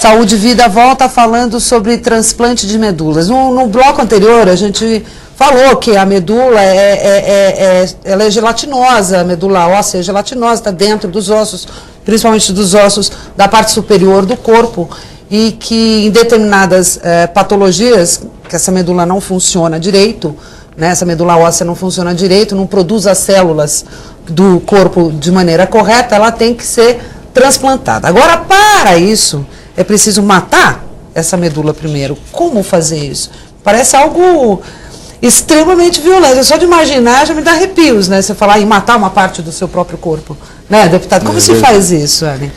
Saúde e Vida volta falando sobre transplante de medulas. No bloco anterior, a gente falou que a medula ela é gelatinosa, a medula óssea é gelatinosa, está dentro dos ossos, principalmente dos ossos da parte superior do corpo, e que em determinadas patologias, que essa medula não funciona direito, né, essa medula óssea não funciona direito, não produz as células do corpo de maneira correta, ela tem que ser transplantada. Agora, para isso, é preciso matar essa medula primeiro. Como fazer isso? Parece algo extremamente violento. Só de imaginar já me dá arrepios, né? Você falar em matar uma parte do seu próprio corpo. Né, deputado? Como se faz isso, Ellen?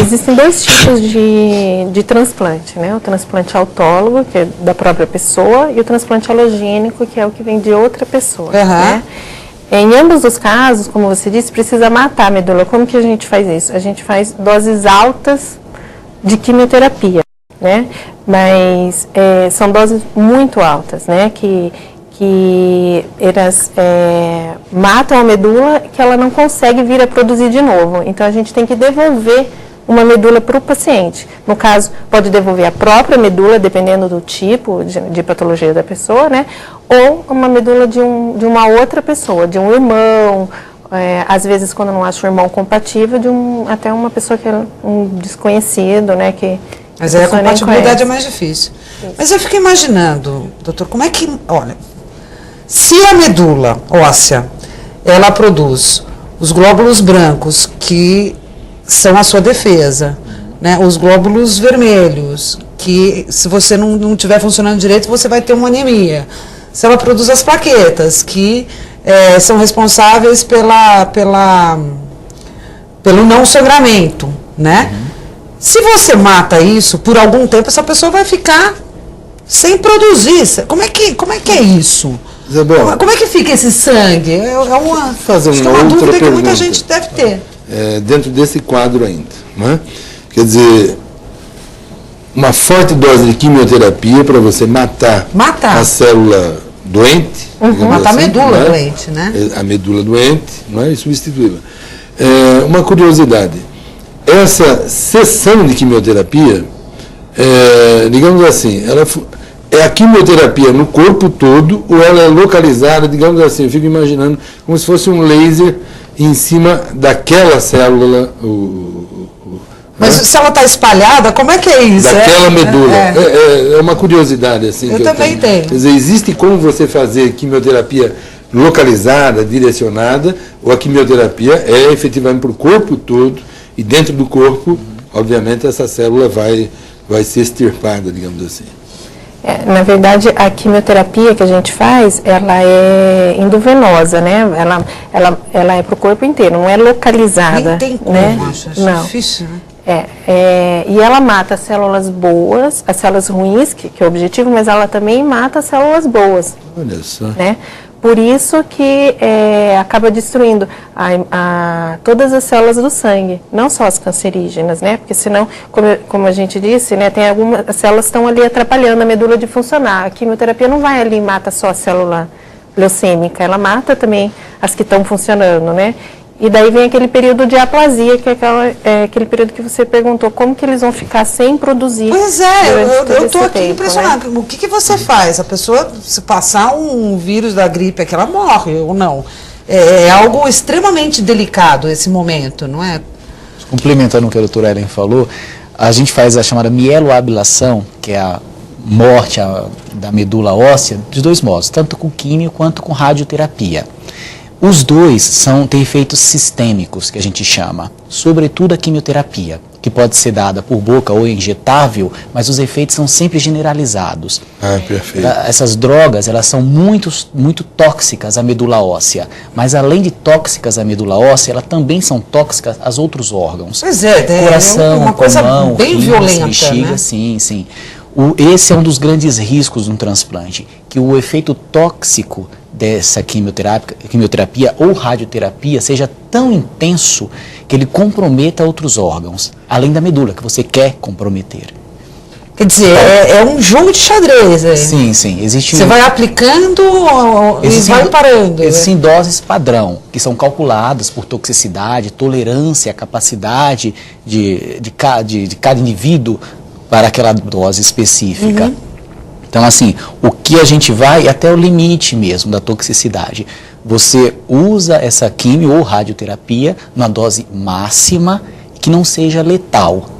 Existem dois tipos de transplante, né? O transplante autólogo, que é da própria pessoa, e o transplante alogênico, que é o que vem de outra pessoa, né? Em ambos os casos, como você disse, precisa matar a medula. Como que a gente faz isso? A gente faz doses altas de quimioterapia, né? Mas são doses muito altas, né? Que elas matam a medula, que ela não consegue vir a produzir de novo. Então, a gente tem que devolver uma medula para o paciente. No caso, pode devolver a própria medula, dependendo do tipo de patologia da pessoa, né? Ou uma medula de uma outra pessoa, de um irmão, às vezes, quando não acha o irmão compatível, até uma pessoa que é um desconhecido, né? Mas aí a compatibilidade é mais difícil. Isso. Mas eu fico imaginando, doutor, como é que... Olha, se a medula óssea, ela produz os glóbulos brancos, que são a sua defesa, né? Os glóbulos vermelhos, que se você não estiver funcionando direito, você vai ter uma anemia. Se ela produz as plaquetas, que são responsáveis pelo não sangramento, né? Se você mata isso, por algum tempo essa pessoa vai ficar sem produzir. Como é que é isso? Isabel, como é que fica esse sangue? Fazer uma dúvida que muita gente deve ter. Dentro desse quadro ainda, né? Quer dizer, uma forte dose de quimioterapia para você matar a célula doente, matar assim, a medula, né? Doente, né? A medula doente, não é? E substituí-la. Uma curiosidade, essa sessão de quimioterapia, digamos assim, é a quimioterapia no corpo todo, ou ela é localizada, digamos assim, eu fico imaginando como se fosse um laser em cima daquela célula. Mas se ela está espalhada, como é que é isso? Daquela medula. É uma curiosidade assim. Eu também tenho. Quer dizer, existe como você fazer quimioterapia localizada, direcionada, ou a quimioterapia é efetivamente para o corpo todo, e dentro do corpo, obviamente, essa célula vai ser extirpada, digamos assim. Na verdade, a quimioterapia que a gente faz, ela é endovenosa, né? Ela é para o corpo inteiro, não é localizada. Nem tem como, né? Acho difícil, né? E ela mata as células boas, as células ruins, que é o objetivo, mas ela também mata as células boas. Olha só. Né? Por isso que acaba destruindo todas as células do sangue, não só as cancerígenas, né? Porque senão, como a gente disse, né, tem algumas células que estão ali atrapalhando a medula de funcionar. A quimioterapia não vai ali e mata só a célula leucêmica, ela mata também as que estão funcionando, né? E daí vem aquele período de aplasia, que é aquele período que você perguntou, como que eles vão ficar sem produzir. Pois eu estou aqui impressionada. Né? O que você faz? A pessoa, se passar um vírus da gripe, é que ela morre ou não? É algo extremamente delicado esse momento, não é? Complementando o que a doutora Ellen falou, a gente faz a chamada mieloablação, que é a morte da medula óssea, de dois modos, tanto com químio quanto com radioterapia. Os dois têm efeitos sistêmicos, que a gente chama, sobretudo a quimioterapia, que pode ser dada por boca ou injetável, mas os efeitos são sempre generalizados. Perfeito. Essas drogas, elas são muito tóxicas à medula óssea, mas além de tóxicas à medula óssea, elas também são tóxicas aos outros órgãos. Pois coração, uma coisa pulmão, bem violenta, bexiga, né? Sim. Esse é um dos grandes riscos de um transplante, que o efeito tóxico dessa quimioterapia ou radioterapia seja tão intenso que ele comprometa outros órgãos, além da medula, que você quer comprometer. Quer dizer, é um jogo de xadrez. Sim, sim. Você vai aplicando e vai parando. Existem doses padrão, que são calculadas por toxicidade, tolerância, capacidade de cada indivíduo para aquela dose específica. Uhum. Então, assim, o que a gente vai até o limite mesmo da toxicidade. Você usa essa quimio ou radioterapia numa dose máxima que não seja letal.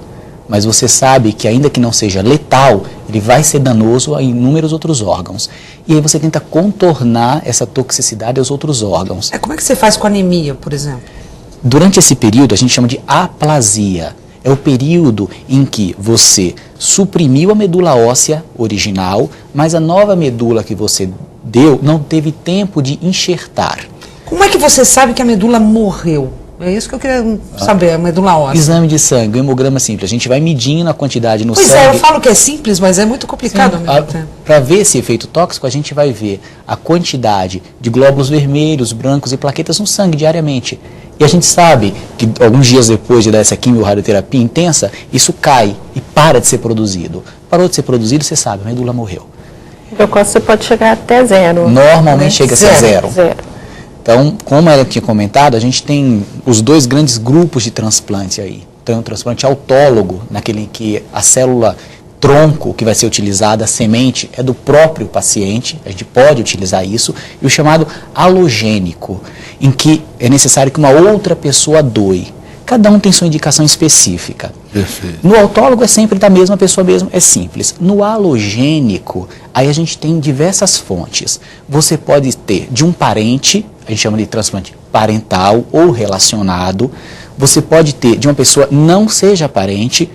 Mas você sabe que ainda que não seja letal, ele vai ser danoso a inúmeros outros órgãos. E aí você tenta contornar essa toxicidade aos outros órgãos. Como é que você faz com anemia, por exemplo? Durante esse período, a gente chama de aplasia. É o período em que você suprimiu a medula óssea original, mas a nova medula que você deu não teve tempo de enxertar. Como é que você sabe que a medula morreu? É isso que eu queria saber, a medula óssea. Exame de sangue, o hemograma simples. A gente vai medindo a quantidade no sangue. Pois é, eu falo que é simples, mas é muito complicado. Para ver esse efeito tóxico, a gente vai ver a quantidade de glóbulos vermelhos, brancos e plaquetas no sangue diariamente. E a gente sabe que alguns dias depois de dar essa quimio-radioterapia intensa, isso cai e para de ser produzido. Parou de ser produzido, você sabe, a medula morreu. O glicose você pode chegar até zero. Normalmente chega a ser zero. Zero. Então, como ela tinha comentado, a gente tem os dois grandes grupos de transplante aí. Tem o transplante autólogo, naquele que a célula tronco que vai ser utilizada, a semente, é do próprio paciente, a gente pode utilizar isso, e o chamado alogênico, em que é necessário que uma outra pessoa doe. Cada um tem sua indicação específica. Perfeito. No autólogo é sempre da mesma pessoa mesmo, é simples. No alogênico, aí a gente tem diversas fontes. Você pode ter de um parente, a gente chama de transplante parental ou relacionado. Você pode ter de uma pessoa não seja parente,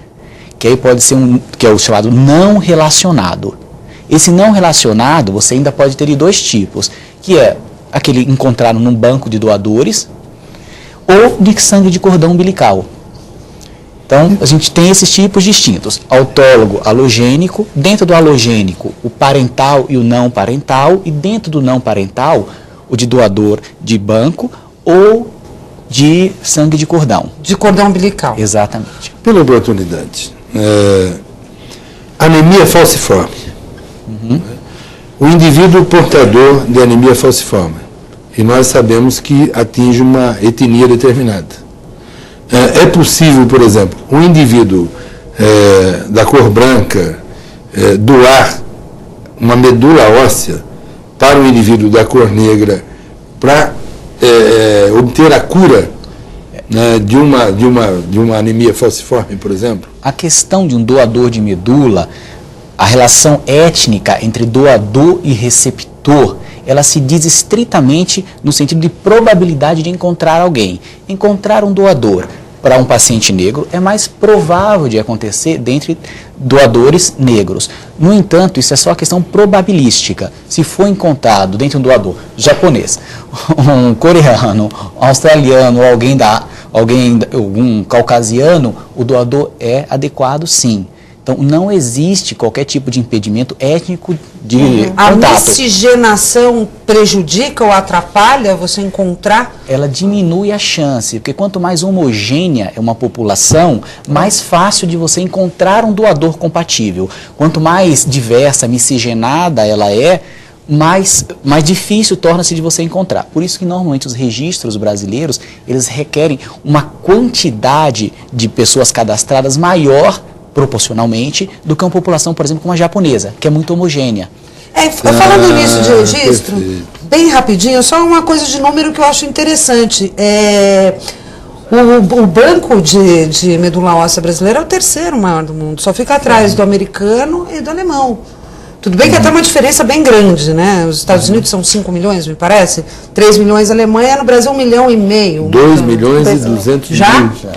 que aí pode ser que é o chamado não relacionado. Esse não relacionado, você ainda pode ter de dois tipos, que é aquele encontrado num banco de doadores, ou de sangue de cordão umbilical. Então, a gente tem esses tipos distintos. Autólogo, alogênico, dentro do alogênico, o parental e o não parental, e dentro do não parental, o de doador de banco ou de sangue de cordão. De cordão umbilical. Exatamente. Pela oportunidade. Anemia falciforme. Uhum. O indivíduo portador de anemia falciforme. E nós sabemos que atinge uma etnia determinada. É possível, por exemplo, um indivíduo da cor branca doar uma medula óssea para um indivíduo da cor negra para obter a cura de uma anemia falciforme, por exemplo? A questão de um doador de medula, a relação étnica entre doador e receptor, ela se diz estritamente no sentido de probabilidade de encontrar alguém. Encontrar um doador para um paciente negro é mais provável de acontecer dentre doadores negros. No entanto, isso é só questão probabilística. Se for encontrado dentre um doador japonês, um coreano, um australiano, algum caucasiano, o doador é adequado sim. Então, não existe qualquer tipo de impedimento étnico de contato. A miscigenação prejudica ou atrapalha você encontrar? Ela diminui a chance, porque quanto mais homogênea é uma população, mais fácil de você encontrar um doador compatível. Quanto mais diversa, miscigenada ela é, mais difícil torna-se de você encontrar. Por isso que normalmente os registros brasileiros, eles requerem uma quantidade de pessoas cadastradas maior proporcionalmente do que uma população, por exemplo, como a japonesa, que é muito homogênea. Falando nisso de registro, bem rapidinho, só uma coisa de número que eu acho interessante. O banco de medula óssea brasileira é o terceiro maior do mundo, só fica atrás do americano e do alemão. Tudo bem que até uma diferença bem grande, né? Os Estados Unidos são 5 milhões, me parece, 3 milhões a Alemanha, no Brasil 1,5 milhão. 2 milhões e 200 mil.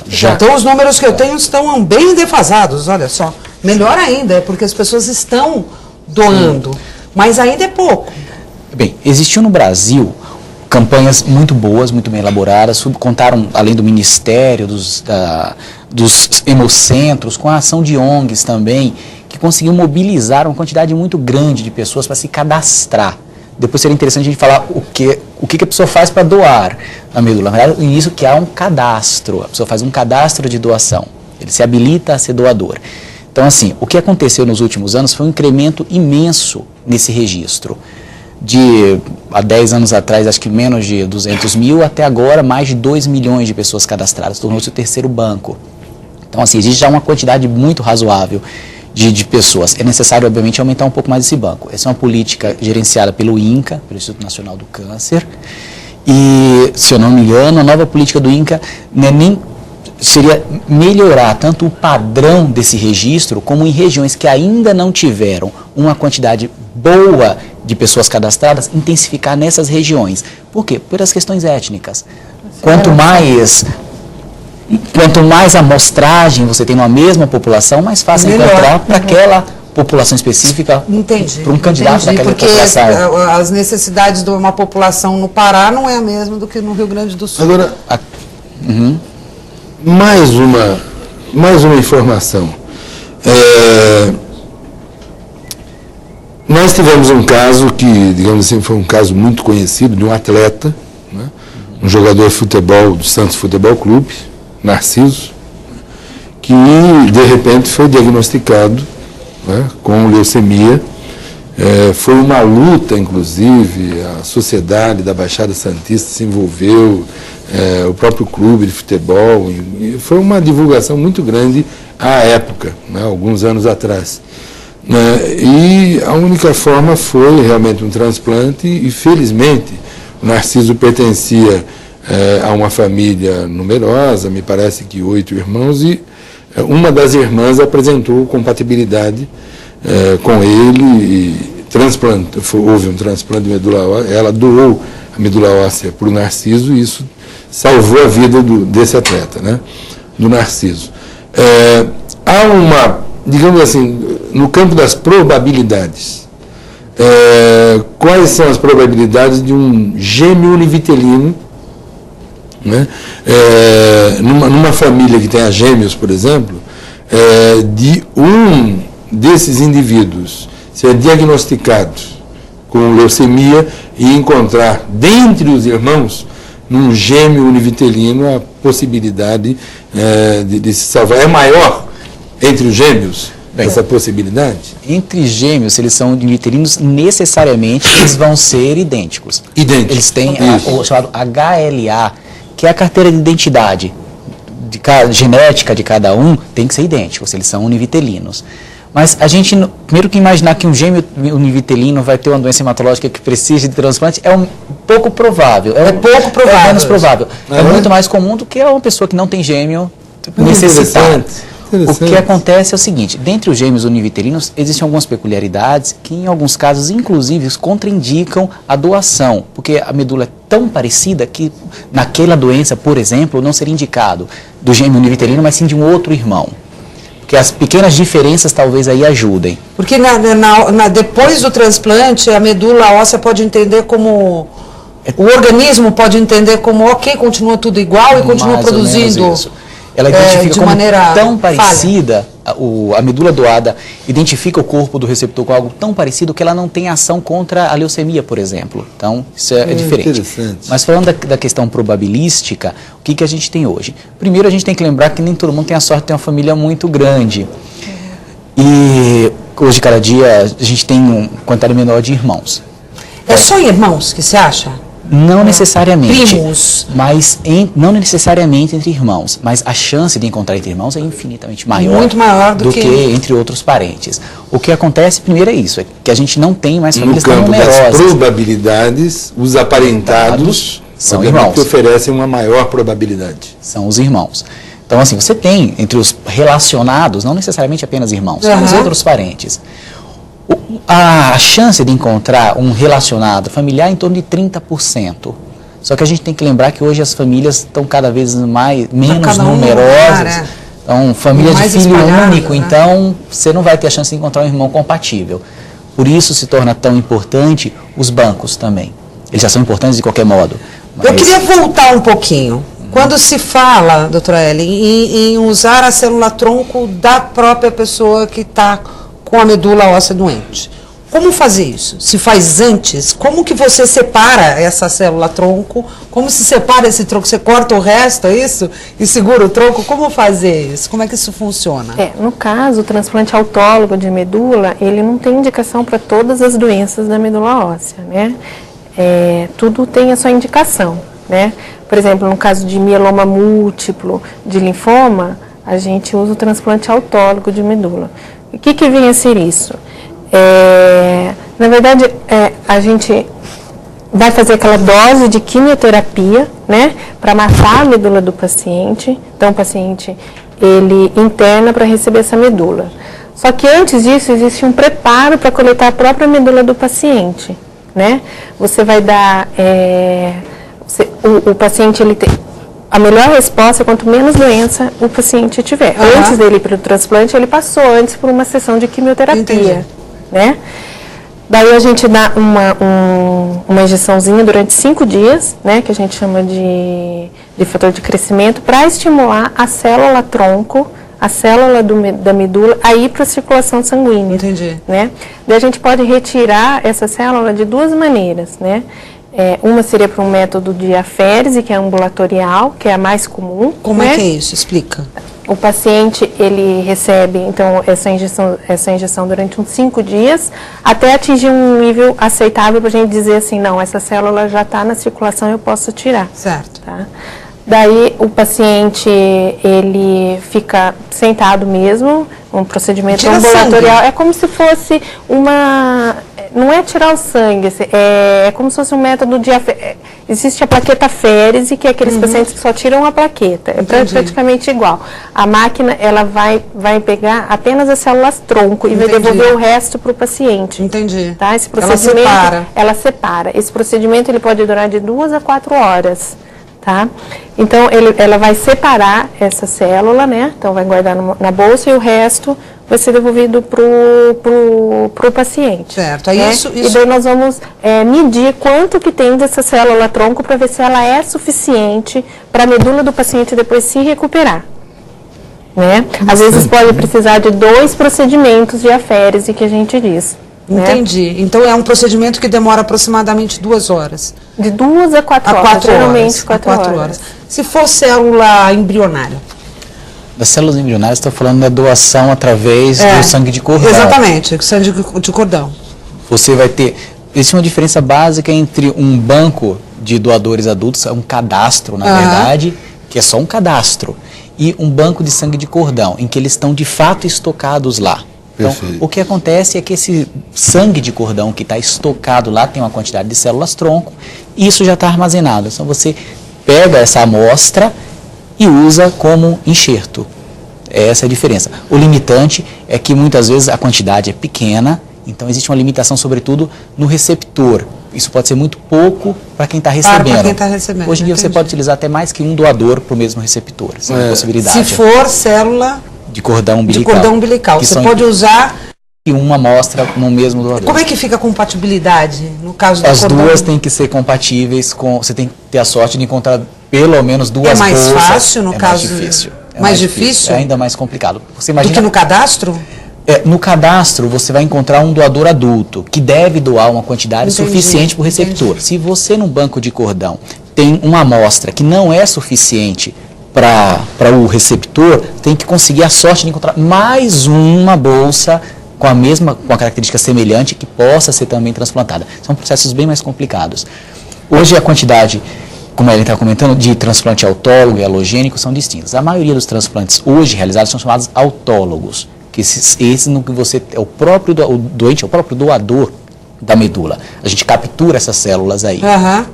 Já. Então os números que eu tenho estão bem defasados, olha só. Melhor ainda, porque as pessoas estão doando, mas ainda é pouco. Bem, existiu no Brasil campanhas muito boas, muito bem elaboradas, contaram, além do Ministério, dos hemocentros, com a ação de ONGs também, que conseguiu mobilizar uma quantidade muito grande de pessoas para se cadastrar. Depois seria interessante a gente falar o que a pessoa faz para doar a medula. Na verdade, isso que há um cadastro, a pessoa faz um cadastro de doação, ele se habilita a ser doador. Então, assim, o que aconteceu nos últimos anos foi um incremento imenso nesse registro. Há 10 anos atrás, acho que menos de 200 mil, até agora mais de 2 milhões de pessoas cadastradas, tornou-se o terceiro banco. Então, assim, existe já uma quantidade muito razoável de pessoas. É necessário, obviamente, aumentar um pouco mais esse banco. Essa é uma política gerenciada pelo INCA, pelo Instituto Nacional do Câncer, e, se eu não me engano, a nova política do INCA seria melhorar tanto o padrão desse registro, como em regiões que ainda não tiveram uma quantidade boa de pessoas cadastradas, intensificar nessas regiões. Por quê? Pelas questões étnicas. Quanto mais amostragem você tem numa mesma população, mais fácil encontrar para aquela população específica, para um candidato daquela população. Porque as necessidades de uma população no Pará não é a mesma do que no Rio Grande do Sul. Agora, mais uma informação. Nós tivemos um caso que, digamos assim, foi um caso muito conhecido de um atleta, né, um jogador de futebol do Santos Futebol Clube, Narciso, que de repente foi diagnosticado, né, com leucemia. Foi uma luta, inclusive, a sociedade da Baixada Santista se envolveu, o próprio clube de futebol, e foi uma divulgação muito grande à época, né, alguns anos atrás. E a única forma foi realmente um transplante, e felizmente o Narciso pertencia a uma família numerosa, me parece que 8 irmãos, e uma das irmãs apresentou compatibilidade com ele, e houve um transplante de medula óssea. Ela doou a medula óssea para o Narciso, e isso salvou a vida desse atleta, né, do Narciso. Há uma, digamos assim, no campo das probabilidades, quais são as probabilidades de um gêmeo univitelino, né, numa família que tenha gêmeos, por exemplo, de um desses indivíduos ser diagnosticado com leucemia e encontrar, dentre os irmãos, num gêmeo univitelino, a possibilidade de se salvar? É maior entre os gêmeos essa possibilidade? Entre gêmeos, se eles são univitelinos, necessariamente eles vão ser idênticos. Eles têm o chamado HLA, que é a carteira de identidade genética de cada um, tem que ser idêntico, se eles são univitelinos. Mas a gente, primeiro que imaginar que um gêmeo univitelino vai ter uma doença hematológica que precise de transplante, é pouco provável. É menos provável. É muito mais comum do que uma pessoa que não tem gêmeo necessitar. O que acontece é o seguinte: dentre os gêmeos univitelinos existem algumas peculiaridades que, em alguns casos, inclusive, contraindicam a doação, porque a medula é tão parecida que naquela doença, por exemplo, não seria indicado do gêmeo univitelino, mas sim de um outro irmão. Porque as pequenas diferenças talvez aí ajudem. Porque depois do transplante, a medula óssea pode entender como... O organismo pode entender como, ok, continua tudo igual e continua produzindo... Ela identifica de como maneira tão parecida, a medula doada identifica o corpo do receptor com algo tão parecido que ela não tem ação contra a leucemia, por exemplo. Então, isso é diferente. Interessante. Mas falando da questão probabilística, o que a gente tem hoje? Primeiro, a gente tem que lembrar que nem todo mundo tem a sorte de ter uma família muito grande. E hoje, cada dia, a gente tem uma quantidade menor de irmãos. É só irmãos que você acha? Não necessariamente. Primos. Mas não necessariamente entre irmãos, mas a chance de encontrar entre irmãos é infinitamente maior. Muito maior do que entre outros parentes. O que acontece primeiro é isso, é que a gente não tem mais famílias tão numerosas. No campo das probabilidades, os aparentados são irmãos que oferecem uma maior probabilidade. São os irmãos. Então, assim, você tem entre os relacionados, não necessariamente apenas irmãos, mas outros parentes. A chance de encontrar um relacionado familiar é em torno de 30%. Só que a gente tem que lembrar que hoje as famílias estão cada vez menos numerosas. Então, família de filho único, né? Então você não vai ter a chance de encontrar um irmão compatível. Por isso se torna tão importante os bancos também. Eles já são importantes de qualquer modo. Mas... Eu queria voltar um pouquinho. Quando se fala, doutora Ellen, em usar a célula-tronco da própria pessoa que está com a medula óssea doente, Como fazer isso? Se faz antes, como que você separa essa célula-tronco? Como se separa esse tronco? Você corta o resto, é isso? E segura o tronco? Como fazer isso? Como é que isso funciona? No caso, o transplante autólogo de medula, ele não tem indicação para todas as doenças da medula óssea, né? Tudo tem a sua indicação, né? Por exemplo, no caso de mieloma múltiplo, de linfoma, a gente usa o transplante autólogo de medula. O que vem a ser isso? Na verdade, a gente vai fazer aquela dose de quimioterapia, né, para matar a medula do paciente. Então, o paciente, ele interna para receber essa medula. Só que antes disso, existe um preparo para coletar a própria medula do paciente, né? Você vai dar, o paciente, ele tem... A melhor resposta é quanto menos doença o paciente tiver. Antes dele ir para o transplante, ele passou antes por uma sessão de quimioterapia. Entendi. Né? Daí a gente dá uma injeçãozinha durante 5 dias, né, que a gente chama de fator de crescimento, para estimular a célula tronco, a célula da medula, a ir para a circulação sanguínea. Entendi. Né? Daí a gente pode retirar essa célula de 2 maneiras, né? Uma seria para um método de aférese, que é ambulatorial, que é a mais comum. Como é que é isso? Explica. O paciente, ele recebe, então, essa injeção durante uns 5 dias, até atingir um nível aceitável para a gente dizer assim, não, essa célula já está na circulação, eu posso tirar. Certo. Tá? Daí, o paciente, ele fica sentado mesmo, um procedimento ambulatorial. É como se fosse uma... Não é tirar o sangue, é como se fosse um método de... Existe a plaqueta aférese, que é aqueles pacientes que só tiram a plaqueta. É praticamente igual. A máquina, ela vai pegar apenas as células tronco e vai devolver o resto para o paciente. Entendi. Tá? Esse procedimento, ela separa. Esse procedimento, ele pode durar de 2 a 4 horas. Tá? Então, ela vai separar essa célula, né? Então, vai guardar na bolsa e o resto vai ser devolvido pro paciente. Certo. Né? E daí nós vamos medir quanto que tem dessa célula tronco para ver se ela é suficiente para a medula do paciente depois se recuperar. Né? Às vezes pode precisar de 2 procedimentos de aférese, que a gente diz. Entendi. Né? Então é um procedimento que demora aproximadamente 2 horas. De 2 a 4 horas. Geralmente 4 horas. Se for célula embrionária? Das células embrionárias, está falando da doação através do sangue de cordão. Exatamente, sangue de cordão. Você vai ter... Existe uma diferença básica entre um banco de doadores adultos, um cadastro, na verdade, que é só um cadastro, e um banco de sangue de cordão, em que eles estão de fato estocados lá. Então, o que acontece é que esse sangue de cordão que está estocado lá tem uma quantidade de células tronco, e isso já está armazenado. Então, você pega essa amostra e usa como enxerto. Essa é a diferença. O limitante é que muitas vezes a quantidade é pequena, então existe uma limitação, sobretudo, no receptor. Isso pode ser muito pouco para quem está recebendo. Para quem está recebendo. Hoje em dia você pode utilizar até mais que um doador para o mesmo receptor. Essa é uma possibilidade. Se for célula de cordão umbilical. De cordão umbilical. Você pode usar... E uma amostra no mesmo doador. Como é que fica a compatibilidade no caso do cordão? As duas têm que ser compatíveis com... Você tem que ter a sorte de encontrar pelo menos 2 bolsas. É mais fácil no caso? Mais difícil. Mais difícil? É ainda mais complicado. Você imagina... Do que no cadastro? No cadastro, você vai encontrar um doador adulto, que deve doar uma quantidade suficiente para o receptor. Entendi. Se você, no banco de cordão, tem uma amostra que não é suficiente para o receptor, tem que conseguir a sorte de encontrar mais uma bolsa com a característica semelhante, que possa ser também transplantada. São processos bem mais complicados. Hoje a quantidade, como a Ellen está comentando, de transplante autólogo e halogênico são distintas. A maioria dos transplantes hoje realizados são chamados autólogos, que esses no que você é o próprio doente, é o próprio doador da medula. A gente captura essas células aí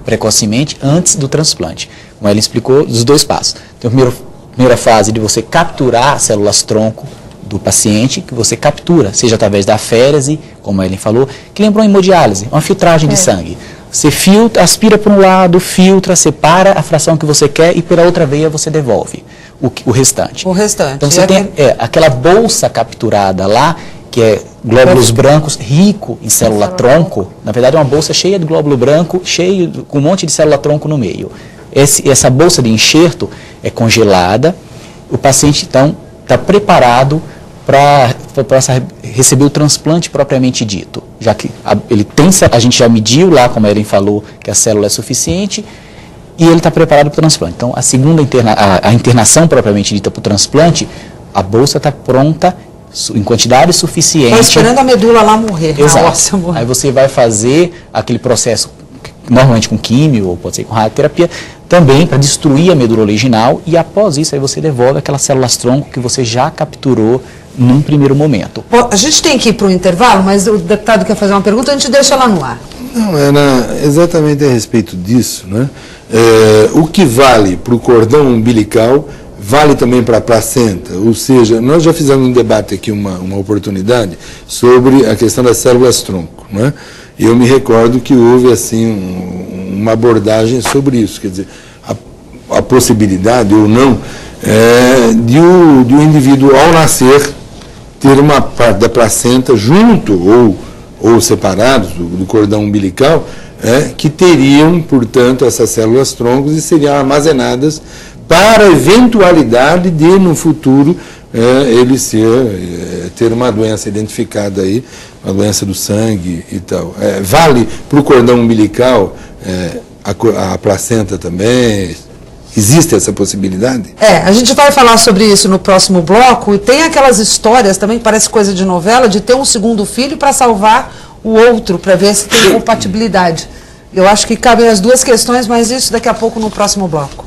precocemente antes do transplante. Como ela explicou, dos 2 passos. Então, a primeira fase de você capturar células tronco do paciente, que você captura, seja através da aférese, como a Ellen falou, que lembrou a hemodiálise, uma filtragem de sangue. Você filtra, aspira para um lado, filtra, separa a fração que você quer e pela outra veia você devolve o restante. O restante. Então você tem aquela bolsa capturada lá, que é glóbulos brancos, rico em célula-tronco. Na verdade é uma bolsa cheia de glóbulo branco, com um monte de célula-tronco no meio. Essa bolsa de enxerto é congelada, o paciente então está preparado para receber o transplante propriamente dito, já que a gente já mediu lá, como a Ellen falou, que a célula é suficiente e ele está preparado para o transplante. Então, a internação propriamente dita para o transplante, a bolsa está pronta em quantidade suficiente. Está esperando a medula lá morrer, exato. A óssea morrer. Aí você vai fazer aquele processo, normalmente com químio, ou pode ser com radioterapia, também para destruir a medula original, e após isso aí você devolve aquelas células-tronco que você já capturou num primeiro momento. Bom, a gente tem que ir para o intervalo, mas o deputado quer fazer uma pergunta, a gente deixa lá no ar. Não, era exatamente a respeito disso, né? O que vale para o cordão umbilical vale também para a placenta, ou seja, nós já fizemos um debate aqui, uma oportunidade, sobre a questão das células-tronco, né? E eu me recordo que houve assim uma abordagem sobre isso, quer dizer, a possibilidade ou não de o indivíduo ao nascer ter uma parte da placenta junto ou separados do cordão umbilical, que teriam, portanto, essas células-troncos e seriam armazenadas para a eventualidade de, no futuro, ele ter uma doença identificada aí, uma doença do sangue e tal. Vale para o cordão umbilical a placenta também? Existe essa possibilidade? A gente vai falar sobre isso no próximo bloco, e tem aquelas histórias também, que parece coisa de novela, de ter um segundo filho para salvar o outro, para ver se tem compatibilidade. Eu acho que cabem as duas questões, mas isso daqui a pouco no próximo bloco.